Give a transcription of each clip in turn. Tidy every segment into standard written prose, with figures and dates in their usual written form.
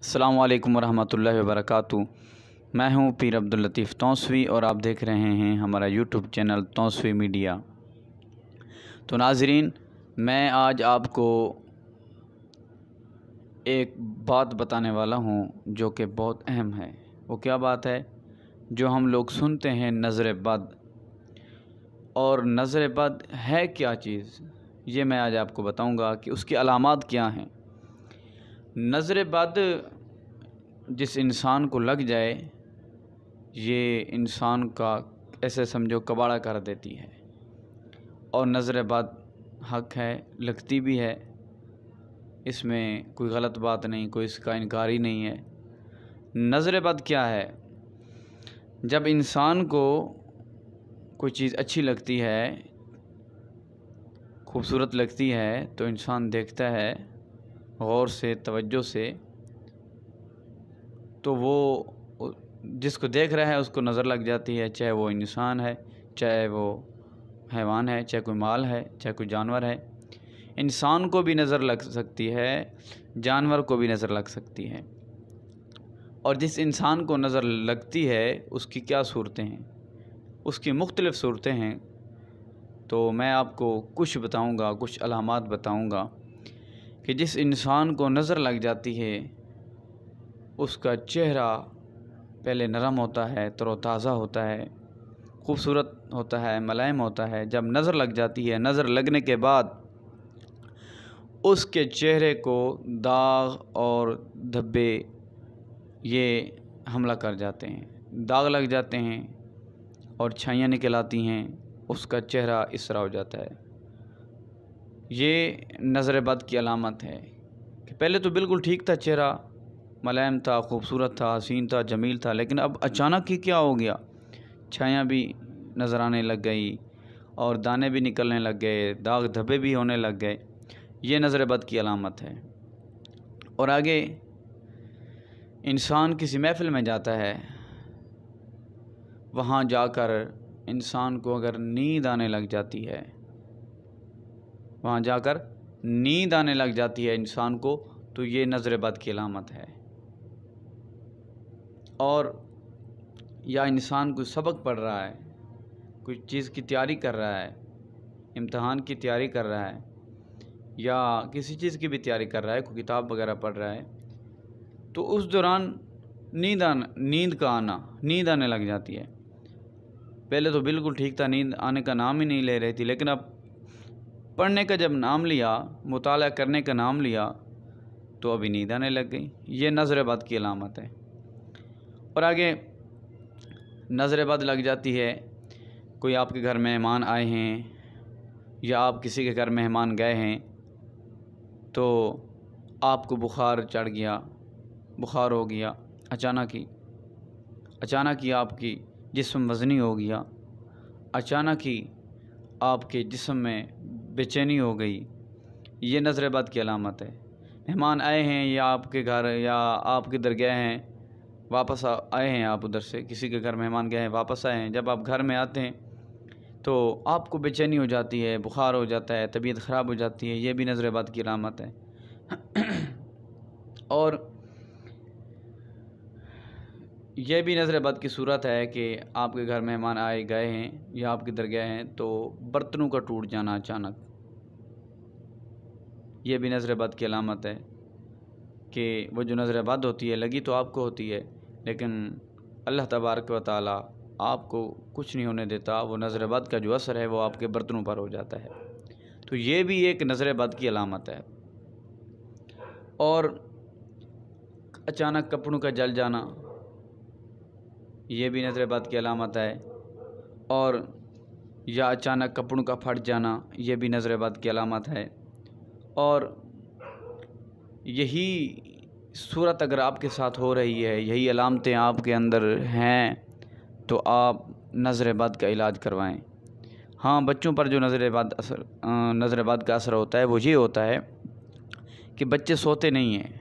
السلام علیکم ورحمۃ اللہ وبرکاتہ۔ میں ہوں پیر عبداللطیف توسوی اور آپ دیکھ رہے ہیں ہمارا یوٹیوب چینل توسوی میڈیا۔ تو ناظرین، میں آج آپ کو ایک بات بتانے والا ہوں جو کہ بہت اہم ہے۔ وہ کیا بات ہے؟ جو ہم لوگ سنتے ہیں نظر بد، اور نظر بد ہے کیا چیز، یہ میں آج آپ کو بتاؤں گا کہ اس کی علامات کیا ہیں۔ نظر بد جس انسان کو لگ جائے، یہ انسان کا ایسے سمجھو کباڑہ کر دیتی ہے، اور نظر بد حق ہے، لگتی بھی ہے، اس میں کوئی غلط بات نہیں، کوئی اس کا انکار ہی نہیں ہے۔ نظر بد کیا ہے؟ جب انسان کو کوئی چیز اچھی لگتی ہے، خوبصورت لگتی ہے، تو انسان دیکھتا ہے غور سے، توجہ سے، تو وہ جس کو دیکھ رہا ہے اس کو نظر لگ جاتی ہے، چاہے وہ انسان ہے، چاہے وہ حیوان ہے، چاہے کوئی مال ہے، چاہے کوئی جانور ہے۔ انسان کو بھی نظر لگ سکتی ہے، جانور کو بھی نظر لگ سکتی ہے۔ اور جس انسان کو نظر لگتی ہے اس کی کیا صورتیں ہیں؟ اس کی مختلف صورتیں ہیں۔ تو میں آپ کو کچھ بتاؤں گا، کچھ علامات بتاؤں گا کہ جس انسان کو نظر لگ جاتی ہے اس کا چہرہ پہلے نرم ہوتا ہے، تر و تازہ ہوتا ہے، خوبصورت ہوتا ہے، ملائم ہوتا ہے۔ جب نظر لگ جاتی ہے، نظر لگنے کے بعد اس کے چہرے کو داغ اور دھبے یہ حملہ کر جاتے ہیں، داغ لگ جاتے ہیں اور چھائیاں نکل آتی ہیں، اس کا چہرہ اس طرح ہو جاتا ہے۔ یہ نظر بد کی علامت ہے کہ پہلے تو بالکل ٹھیک تھا، چہرہ ملائم تھا، خوبصورت تھا، حسین تھا، جمیل تھا، لیکن اب اچانک ہی کیا ہو گیا؟ چھائیاں بھی نظر آنے لگ گئی اور دانے بھی نکلنے لگ گئے، داغ دھبے بھی ہونے لگ گئے۔ یہ نظر بد کی علامت ہے۔ اور آگے انسان کسی محفل میں جاتا ہے، وہاں جا کر انسان کو اگر نیند آنے لگ جاتی ہے، وہاں جا کر نیند آنے لگ جاتی ہے انسان کو، تو یہ نظر بد کی علامت ہے۔ اور یا انسان کوئی سبق پڑھ رہا ہے، کوئی چیز کی تیاری کر رہا ہے، امتحان کی تیاری کر رہا ہے، یا کسی چیز کی بھی تیاری کر رہا ہے، کوئی کتاب وغیرہ پڑھ رہا ہے، تو اس دوران نیند آنے لگ جاتی ہے۔ پہلے تو بالکل ٹھیک تھا، نیند آنے کا نام ہی نہیں لے رہی تھی، لیکن اب پڑھنے کا جب نام لیا، مطالعہ کرنے کا نام لیا، تو ابھی نیند آنے لگ گئی۔ یہ نظر بد کی علامت ہے۔ اور آگے نظر بد لگ جاتی ہے، کوئی آپ کے گھر مہمان آئے ہیں یا آپ کسی کے گھر مہمان گئے ہیں، تو آپ کو بخار چڑھ گیا، بخار ہو گیا، اچانک ہی آپ کی جسم وزنی ہو گیا، اچانک ہی آپ کے جسم میں بے چینی ہو گئی، یہ نظر بد کی علامت ہے۔ مہمان آئے ہیں یا آپ کے گھر یا آپ کے در گئے ہیں، واپس آئے ہیں، آپ ادھر سے کسی کے گھر مہمان گئے ہیں، واپس آئے ہیں، جب آپ گھر میں آتے ہیں تو آپ کو بے چینی ہو جاتی ہے، بخار ہو جاتا ہے، طبیعت خراب ہو جاتی ہے، یہ بھی نظر بد کی علامت ہے۔ اور یہ بھی نظر بد کی صورت ہے کہ آپ کے گھر مہمان آئے گئے ہیں یا آپ کے در گئے ہیں تو برتنوں کا ٹوٹ جانا اچانک، یہ بھی نظر بد کی علامت ہے کہ وہ جو نظر بد ہوتی ہے، لگی تو آپ کو ہوتی ہے، لیکن اللہ تبارک و تعالی آپ کو کچھ نہیں ہونے دیتا، وہ نظر بد کا جو اثر ہے وہ آپ کے برتنوں پر ہو جاتا ہے، تو یہ بھی ایک نظر بد کی علامت ہے۔ اور اچانک کپڑوں کا جل جانا، یہ بھی نظر بد کی علامت ہے۔ اور یا اچانک کپڑوں کا پھٹ جانا، یہ بھی نظر بد کی علامت ہے۔ اور یہی صورت اگر آپ کے ساتھ ہو رہی ہے، یہی علامتیں آپ کے اندر ہیں، تو آپ نظر بد کا علاج کروائیں۔ ہاں، بچوں پر جو نظر بد کا اثر ہوتا ہے وہ یہ ہوتا ہے کہ بچے سوتے نہیں ہیں،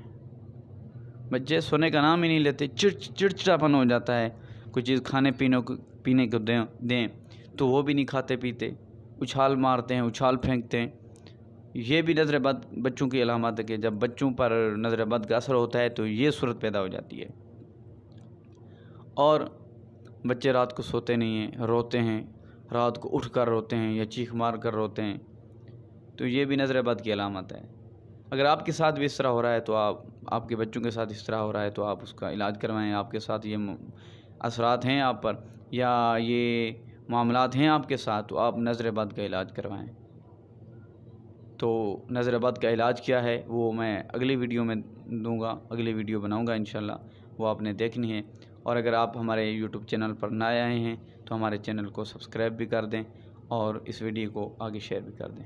بچے سونے کا نام ہی نہیں لیتے، چڑچڑاپن ہو جاتا ہے، کوئی چیز کھانے پینے کو دیں تو وہ بھی نہیں کھاتے پیتے، اچھال مارتے ہیں، اچھال پھینکتے ہیں، یہ بھی نظر بد بچوں کی علامات ہے کہ جب بچوں پر نظر بد کا اثر ہوتا ہے تو یہ صورت پیدا ہو جاتی ہے، اور بچے رات کو سوتے نہیں ہیں، روتے ہیں، رات کو اٹھ کر روتے ہیں یا چیخ مار کر روتے ہیں، تو یہ بھی نظر بد کی علامت ہے۔ اگر آپ کے ساتھ بھی اس طرح ہو رہا ہے تو آپ کے بچوں کے ساتھ اس طرح ہو رہا ہے تو آپ اس کا علاج کروائیں۔ آپ کے ساتھ یہ اثرات ہیں آپ پر یا یہ معاملات ہیں آپ کے ساتھ تو آپ نظر بد کا علاج کروائیں۔ تو نظر بد کا علاج کیا ہے وہ میں اگلی ویڈیو میں دوں گا، اگلی ویڈیو بناؤں گا انشاءاللہ، وہ آپ نے دیکھنی ہے۔ اور اگر آپ ہمارے یوٹیوب چینل پر نئے آئے ہیں تو ہمارے چینل کو سبسکرائب بھی کر دیں اور اس ویڈیو کو آگے شیئر بھی کر دیں۔